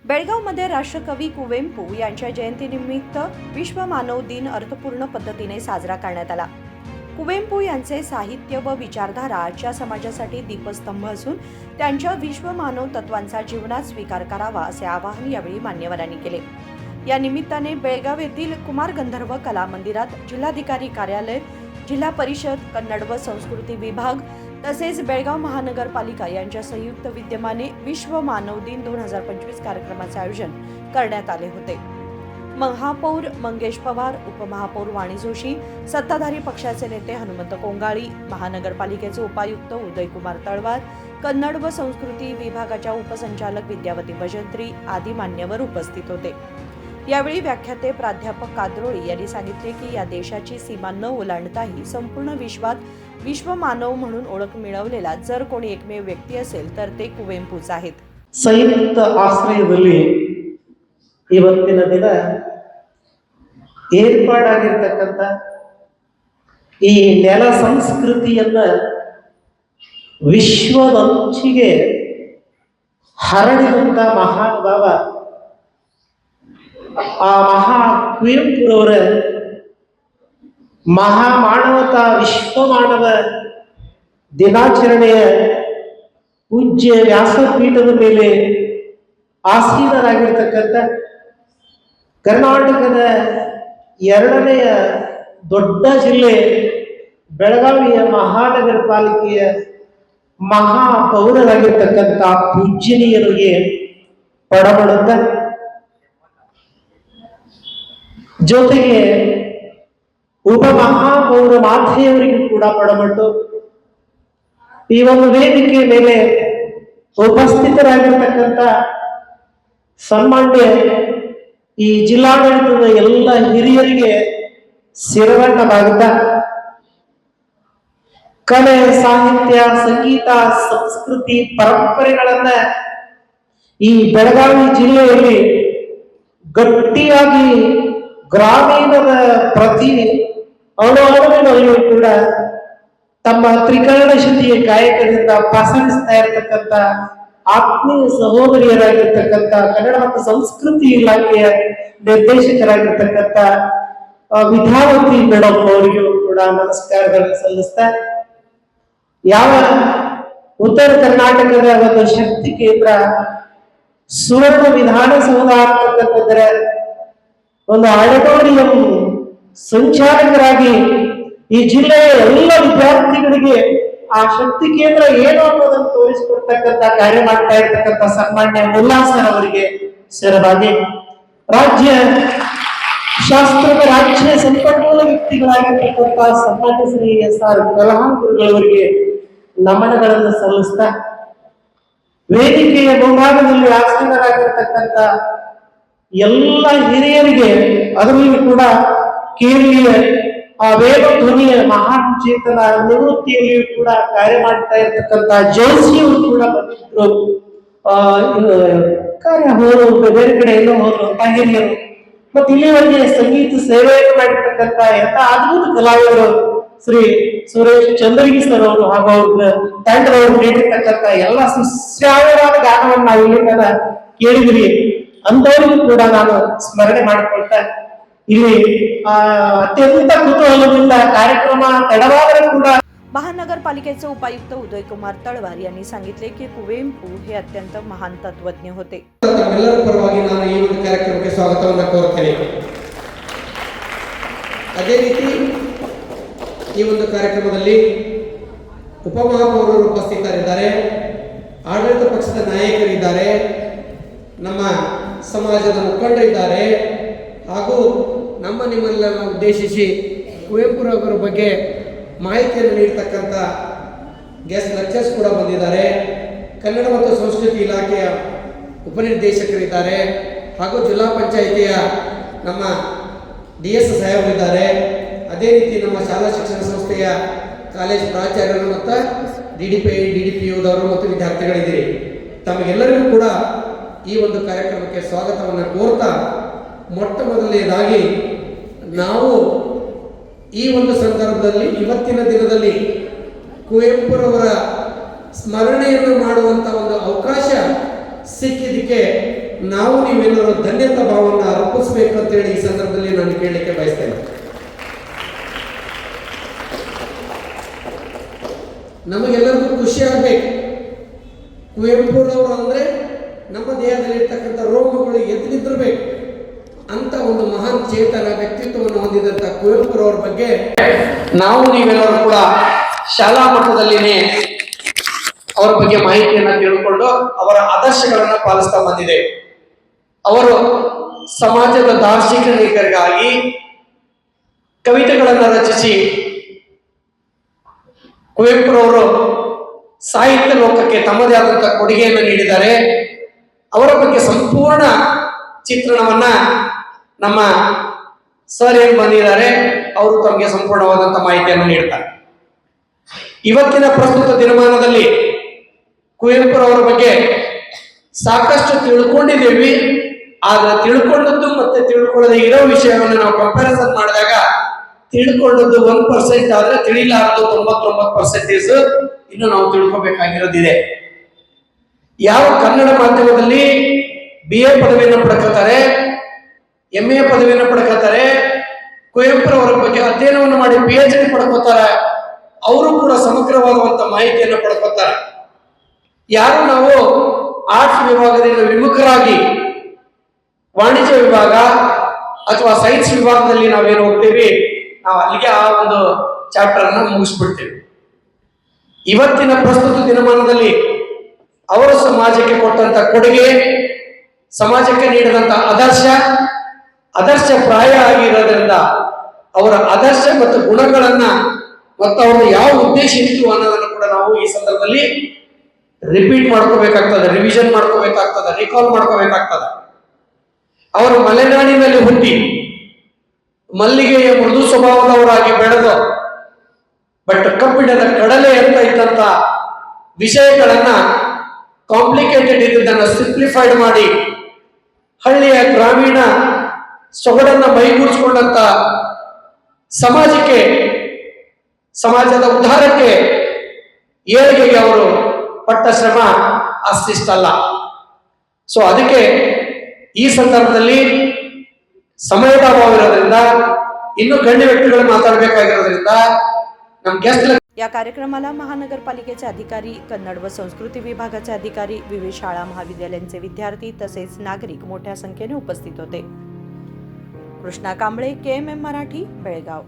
बेळगावमध्ये राष्ट्रकवी कुवेंपू यांच्या जयंतीनिमित्त विश्व मानव दिन अर्थपूर्ण पद्धतीने साजरा करण्यात आला। कुवेंपू यांचे साहित्य व विचारधारा आजच्या समाजासाठी दीपस्तंभ असून त्यांच्या विश्व मानव तत्वांचा जीवनात स्वीकार करावा असे आवाहन यावेळी मान्यवरांनी केले। या निमित्ताने बेळगाव येथील कुमार गंधर्व कला मंदिरात जिल्हाधिकारी कार्यालय, जिल्हा परिषद, कन्नड व संस्कृती विभाग तसेच बेळगाव महानगरपालिका यांच्या संयुक्त विद्यमाने विश्व मानव दिन 2025 कार्यक्रमाचे आयोजन करण्यात आले होते। महापौर मंगेश पवार, उपमहापौर वाणी जोशी, सत्ताधारी पक्षाचे नेते हनुमंत कोंगाळी, महानगरपालिकेचे उपायुक्त उदयकुमार तळवार, कन्नड व संस्कृती विभागाच्या उपसंचालक विद्यावती भजंत्री आदी मान्यवर उपस्थित होते। यावेळी व्याख्याते प्राध्यापक काद्रोळी यांनी सांगितले की या देशाची सीमा न ओलांडताही संपूर्ण विश्वात विश्व मानव म्हणून ओळख मिळवलेला जर कोणी एकमेव व्यक्ती असेल तर ते कुवेंपूच आहेत। ಸಂಯುಕ್ತ ಆಶ್ರಯದಲ್ಲಿ ಇವತ್ತಿನ ದಿನ ಏರ್ಪಾಡಾಗಿರ್ತಕ್ಕಂಥ ಈ ನೆಲ ಸಂಸ್ಕೃತಿಯನ್ನ ವಿಶ್ವದಂಚಿಗೆ ಹರಡಿದಂತ ಮಹಾನುಭಾವ ಆ ಮಹಾ ಕುವೆಂಪುರವರ ಮಹಾಮಾನವತಾ ವಿಶ್ವಮಾನವ ದಿನಾಚರಣೆಯ ಪೂಜ್ಯ ವ್ಯಾಸಪೀಠದ ಮೇಲೆ ಆಸೀನರಾಗಿರ್ತಕ್ಕಂಥ ಕರ್ನಾಟಕದ ಎರಡನೆಯ ದೊಡ್ಡ ಜಿಲ್ಲೆ ಬೆಳಗಾವಿಯ ಮಹಾನಗರ ಪಾಲಿಕೆಯ ಮಹಾಪೌರರಾಗಿರ್ತಕ್ಕಂಥ ಪೂಜ್ಯನೀಯರಿಗೆ ಪಡಬಡುತ್ತ ಜೊತೆಗೆ ಉಪಮಹಾಪೌರ ಮಾತೆಯವರಿಗೂ ಕೂಡ ಪಡಬಟ್ಟು ಈ ಒಂದು ವೇದಿಕೆ ಮೇಲೆ ಉಪಸ್ಥಿತರಾಗಿರ್ತಕ್ಕಂಥ ಸನ್ಮಾನ್ಯ ಈ ಜಿಲ್ಲಾಡಳಿತದ ಎಲ್ಲ ಹಿರಿಯರಿಗೆ ಶಿರವನ್ನವಾಗುತ್ತ ಕಲೆ, ಸಾಹಿತ್ಯ, ಸಂಗೀತ, ಸಂಸ್ಕೃತಿ, ಪರಂಪರೆಗಳನ್ನ ಈ ಬೆಳಗಾವಿ ಜಿಲ್ಲೆಯಲ್ಲಿ ಗಟ್ಟಿಯಾಗಿ ಗ್ರಾಮೀಣದ ಪ್ರತಿ ಅಣುವಿನಲ್ಲಿಯೂ ಕೂಡ ತಮ್ಮ ತ್ರಿಕರಣಶುದ್ಧಿಯ ಕಾಯಕದಿಂದ ಪಸರಿಸ್ತಾ ಇರತಕ್ಕಂಥ ಆತ್ಮೀಯ ಸಹೋದರಿಯರಾಗಿರ್ತಕ್ಕಂಥ ಕನ್ನಡ ಮತ್ತು ಸಂಸ್ಕೃತಿ ಇಲಾಖೆಯ ನಿರ್ದೇಶಕರಾಗಿರ್ತಕ್ಕಂಥ ವಿದ್ಯಾವತಿ ಮೇಡಮ್ ಅವರಿಗೂ ಕೂಡ ನಮಸ್ಕಾರಗಳನ್ನು ಸಲ್ಲಿಸ್ತಾ, ಯಾವ ಉತ್ತರ ಕರ್ನಾಟಕದ ಒಂದು ಶಕ್ತಿ ಕೇಂದ್ರ ಸುವರ್ಣ ವಿಧಾನಸೌಧ ಆಗ್ತಕ್ಕಂಥದ್ರ ಒಂದು ಆಡಿಟೋರಿಯಂ ಸಂಚಾಲಕರಾಗಿ ಈ ಜಿಲ್ಲೆಯ ಎಲ್ಲ ವಿದ್ಯಾರ್ಥಿಗಳಿಗೆ ಆ ಶಕ್ತಿ ಕೇಂದ್ರ ಏನು ಅನ್ನೋದನ್ನು ತೋರಿಸಿಕೊಡ್ತಕ್ಕಂಥ ಕಾರ್ಯ ಮಾಡ್ತಾ ಇರ್ತಕ್ಕಂಥ ಸನ್ಮಾನ್ಯ ಉಲ್ಲಾಸರ್ ಅವರಿಗೆ ಸೇರವಾಗಿ, ರಾಜ್ಯ ಶಾಸ್ತ್ರದ ರಾಜ್ಯ ಸಂಪನ್ಮೂಲ ವ್ಯಕ್ತಿಗಳಾಗಿರ್ತಕ್ಕಂಥ ಸನ್ಮಾನ್ಯ ಶ್ರೀ SR ಕಲಹಾನ್ ಗುರುಗಳವರಿಗೆ ನಮನಗಳನ್ನು ಸಲ್ಲಿಸ್ತಾ, ವೇದಿಕೆಯ ಮುಂಭಾಗದಲ್ಲಿ ಆಸೀನರಾಗಿರ್ತಕ್ಕಂಥ ಎಲ್ಲ ಹಿರಿಯರಿಗೆ, ಅದರಲ್ಲೂ ಕೂಡ ಕೇರಳೀಯ ಆ ವೇದ ಧ್ವನಿಯ ಮಹಾನ್ ಚೇತನ ನಿವೃತ್ತಿಯಲ್ಲಿಯೂ ಕೂಡ ಕಾರ್ಯ ಮಾಡ್ತಾ ಇರ್ತಕ್ಕಂಥ ಜೋಶಿಯವರು ಕೂಡ ಬಂದಿದ್ರು, ಕಾರ್ಯ ಹೋದ್ರು, ಬೇರೆ ಕಡೆ ಎಲ್ಲೋ ಹೋದ್ರು ಹಿರಿಯರು, ಮತ್ತೆ ಇಲ್ಲಿವರೆಗೆ ಸಂಗೀತ ಸೇವೆಯನ್ನು ಮಾಡಿರ್ತಕ್ಕಂಥ ಎಲ್ಲ ಅದ್ಭುತ ಕಲಾವಿದರು ಶ್ರೀ ಸುರೇಶ್ ಚಂದ್ರಗಿ ಸರ್ ಅವರು ಹಾಗೂ ಅವ್ರ ತಂಡದವರು ನೀಡಿರ್ತಕ್ಕಂಥ ಎಲ್ಲ ಸುಶ್ರಾವ್ಯವಾದ ಗಾನವನ್ನು ನಾವು ಇಲ್ಲಿ ತನ ಕೇಳಿದ್ರಿ, ಅಂತವರಿಗೂ ಕೂಡ ನಾನು ಸ್ಮರಣೆ ಮಾಡಿಕೊಳ್ತಾ ಇಲ್ಲಿ ಅತ್ಯಂತ ಕುತೂಹಲದಿಂದ ಕಾರ್ಯಕ್ರಮ ತಡವಾದರೂ ಕೂಡ महानगरपालिकेचे उपायुक्त उदयकुमार तळवार यांनी सांगितले की कुवेंपू हे अत्यंत महान तत्वज्ञ होते। ತಮ್ಮೆಲ್ಲರ ಪರವಾಗಿ ನಾನು ಈ ಒಂದು ಕಾರ್ಯಕ್ರಮಕ್ಕೆ ಸ್ವಾಗತವನ್ನು ಕೋರುತ್ತೇನೆ। ಅದೇ ರೀತಿ ಈ ಒಂದು ಕಾರ್ಯಕ್ರಮದಲ್ಲಿ ಉಪಮಹಾಪೌರರು ಉಪಸ್ಥಿತರಿದ್ದಾರೆ, ಆಡಳಿತ ಪಕ್ಷದ ನಾಯಕರಿದ್ದಾರೆ, ನಮ್ಮ ಸಮಾಜದ ಮುಖಂಡರಿದ್ದಾರೆ, ಹಾಗೂ ನಮ್ಮ ನಿಮ್ಮೆಲ್ಲರನ್ನು ಉದ್ದೇಶಿಸಿ ಕುವೆಂಪುರವರ ಬಗ್ಗೆ ಮಾಹಿತಿಯನ್ನು ನೀಡತಕ್ಕಂಥ ಗೆಸ್ಟ್ ಲೆಕ್ಚರ್ಸ್ ಕೂಡ ಬಂದಿದ್ದಾರೆ, ಕನ್ನಡ ಮತ್ತು ಸಂಸ್ಕೃತಿ ಇಲಾಖೆಯ ಉಪನಿರ್ದೇಶಕರಿದ್ದಾರೆ, ಹಾಗೂ ಜಿಲ್ಲಾ ಪಂಚಾಯಿತಿಯ ನಮ್ಮ DS ಸಾಹೇಬರಿದ್ದಾರೆ, ಅದೇ ರೀತಿ ನಮ್ಮ ಶಾಲಾ ಶಿಕ್ಷಣ ಸಂಸ್ಥೆಯ ಕಾಲೇಜ್ ಪ್ರಾಚಾರ್ಯರು ಮತ್ತು DDPUದವರು ಮತ್ತು ವಿದ್ಯಾರ್ಥಿಗಳಿದ್ದೀರಿ। ತಮಗೆಲ್ಲರಿಗೂ ಕೂಡ ಈ ಒಂದು ಕಾರ್ಯಕ್ರಮಕ್ಕೆ ಸ್ವಾಗತವನ್ನು ಕೋರ್ತಾ, ಮೊಟ್ಟ ಮೊದಲನೇದಾಗಿ ನಾವು ಈ ಒಂದು ಸಂದರ್ಭದಲ್ಲಿ ಇವತ್ತಿನ ದಿನದಲ್ಲಿ ಕುವೆಂಪುರವರ ಸ್ಮರಣೆಯನ್ನು ಮಾಡುವಂಥ ಒಂದು ಅವಕಾಶ ಸಿಕ್ಕಿದ್ದಕ್ಕೆ ನಾವು ನೀವೆಲ್ಲರೂ ಧನ್ಯತಾ ಭಾವವನ್ನು ಅರ್ಪಿಸಬೇಕು ಅಂತೇಳಿ ಈ ಸಂದರ್ಭದಲ್ಲಿ ನಾನು ಕೇಳಲಿಕ್ಕೆ ಬಯಸ್ತೇನೆ. ನಮಗೆಲ್ಲರಿಗೂ ಖುಷಿ ಆಗಬೇಕು. ಕುವೆಂಪುರವರು ಅಂದರೆ ನಮ್ಮ ದೇಹದಲ್ಲಿರ್ತಕ್ಕಂಥ ರೋಗಗಳು ಎದ್ದು ನಿಂತಿರಬೇಕು ಅಂತ ಒಂದು ಮಹಾನ್ ಚೇತನ ವ್ಯಕ್ತಿತ್ವವನ್ನು ಹೊಂದಿದಂಥ ಕುವೆಂಪುರವ್ರ ಬಗ್ಗೆ ನಾವು ನೀವೆಲ್ಲರೂ ಕೂಡ ಶಾಲಾ ಮಟ್ಟದಲ್ಲಿನೇ ಅವರ ಬಗ್ಗೆ ಮಾಹಿತಿಯನ್ನು ತಿಳ್ಕೊಂಡು ಅವರ ಆದರ್ಶಗಳನ್ನು ಪಾಲಿಸ್ತಾ ಬಂದಿದೆ. ಅವರು ಸಮಾಜದ ದಾರ್ಶನಿಕರಿಗಾಗಿ ಕವಿತೆಗಳನ್ನು ರಚಿಸಿ ಕುವೆಂಪುರವರು ಸಾಹಿತ್ಯ ಲೋಕಕ್ಕೆ ತಮ್ಮದೇ ಆದಂತಹ ಕೊಡುಗೆಯನ್ನು ನೀಡಿದ್ದಾರೆ. ಅವರ ಬಗ್ಗೆ ಸಂಪೂರ್ಣ ಚಿತ್ರಣವನ್ನ ನಮ್ಮ ಸರ್ ಏನು ಬಂದಿದ್ದಾರೆ ಅವರು ತಮಗೆ ಸಂಪೂರ್ಣವಾದಂತಹ ಮಾಹಿತಿಯನ್ನು ನೀಡ್ತಾರೆ. ಇವತ್ತಿನ ಪ್ರಸ್ತುತ ದಿನಮಾನದಲ್ಲಿ ಕುವೆಂಪುರವರ ಬಗ್ಗೆ ಸಾಕಷ್ಟು ತಿಳ್ಕೊಂಡಿದ್ದೇವೆ. ಆದ್ರೆ ತಿಳ್ಕೊಂಡದ್ದು ಮತ್ತೆ ತಿಳ್ಕೊಳ್ಳದೆ ಇರೋ ವಿಷಯವನ್ನು ನಾವು ಕಂಪ್ಯಾರಿಸನ್ ಮಾಡಿದಾಗ ತಿಳ್ಕೊಂಡದ್ದು 1% ಆದ್ರೆ ತಿಳಿಲಾರದು 99% ಇನ್ನು ನಾವು ತಿಳ್ಕೊಬೇಕಾಗಿರೋದಿದೆ. ಯಾವ ಕನ್ನಡ ಮಾಧ್ಯಮದಲ್ಲಿ BA ಪದವಿಯನ್ನು ಪಡ್ಕೊತಾರೆ, MA ಪದವಿಯನ್ನು ಪಡ್ಕೊತಾರೆ, ಕುವೆಂಪುರವರ ಬಗ್ಗೆ ಅಧ್ಯಯನವನ್ನು ಮಾಡಿ PhD ಪಡ್ಕೋತಾರೆ, ಅವರು ಕೂಡ ಸಮಗ್ರವಾದಂತ ಮಾಹಿತಿಯನ್ನು ಪಡ್ಕೋತಾರೆ. ಯಾರು ನಾವು ಆರ್ಟ್ಸ್ ವಿಭಾಗದಿಂದ ವಿಮುಖರಾಗಿ ವಾಣಿಜ್ಯ ವಿಭಾಗ ಅಥವಾ ಸೈನ್ಸ್ ವಿಭಾಗದಲ್ಲಿ ನಾವೇನು ಹೋಗ್ತೀವಿ, ನಾವು ಅಲ್ಲಿಗೆ ಆ ಒಂದು ಚಾಪ್ಟರ್ ಅನ್ನ ಮುಗಿಸ್ಬಿಡ್ತೀವಿ. ಇವತ್ತಿನ ಪ್ರಸ್ತುತ ದಿನಮಾನದಲ್ಲಿ ಅವರು ಸಮಾಜಕ್ಕೆ ಕೊಟ್ಟಂತ ಕೊಡುಗೆ, ಸಮಾಜಕ್ಕೆ ನೀಡಿದಂತ ಆದರ್ಶ ಪ್ರಾಯ ಆಗಿರೋದ್ರಿಂದ ಅವರ ಆದರ್ಶ ಮತ್ತು ಗುಣಗಳನ್ನ ಮತ್ತು ಅವ್ರ ಯಾವ ಉದ್ದೇಶ ಇತ್ತು ಅನ್ನೋದನ್ನು ಕೂಡ ನಾವು ಈ ಸಂದರ್ಭದಲ್ಲಿ ರಿಪೀಟ್ ಮಾಡ್ಕೋಬೇಕಾಗ್ತದೆ, ರಿವಿಷನ್ ಮಾಡ್ಕೋಬೇಕಾಗ್ತದೆ, ರಿಕಾಲ್ ಮಾಡ್ಕೋಬೇಕಾಗ್ತದೆ. ಅವರು ಮಲೆನಾಡಿನಲ್ಲಿ ಹುಟ್ಟಿ ಮಲ್ಲಿಗೆಯ ಮೃದು ಸ್ವಭಾವದವರಾಗಿ ಬೆಳೆದು ಬಟ್ ಕಬ್ಬಿಣದ ಕಡಲೆ ಅಂತ ಇದ್ದಂತ ವಿಷಯಗಳನ್ನ ಕಾಂಪ್ಲಿಕೇಟೆಡ್ ಇದ್ದದನ್ನು ಸಿಂಪ್ಲಿಫೈಡ್ ಮಾಡಿ ಹಳ್ಳಿಯ ಗ್ರಾಮೀಣ ಸೊಗಡನ್ನ ಮೈಗೂಡಿಸ್ಕೊಂಡಂತ ಸಮಾಜದ ಉದ್ಧಾರಕ್ಕೆ ಏಳಿಗೆಗೆ ಅವರು ಪಟ್ಟ ಶ್ರಮ ಅಷ್ಟಿಷ್ಟಲ್ಲ. ಸೊ ಅದಕ್ಕೆ ಈ ಸಂದರ್ಭದಲ್ಲಿ ಸಮಯದ ಅಭಾವ ಇರೋದ್ರಿಂದ ಇನ್ನು ಗಣ್ಯ ವ್ಯಕ್ತಿಗಳು ಮಾತಾಡಬೇಕಾಗಿರೋದ್ರಿಂದ ನಮ್ಮ ಗೆಸ್ಟ್ या कार्यक्रमाला महानगरपालिकेचे अधिकारी, कन्नड व संस्कृती विभागाचे अधिकारी, विविध शाळा महाविद्यालयांचे विद्यार्थी तसेच नागरिक मोठ्या संख्येने उपस्थित होते. कृष्णा कांबळे, KMM मराठी, बेळगाव.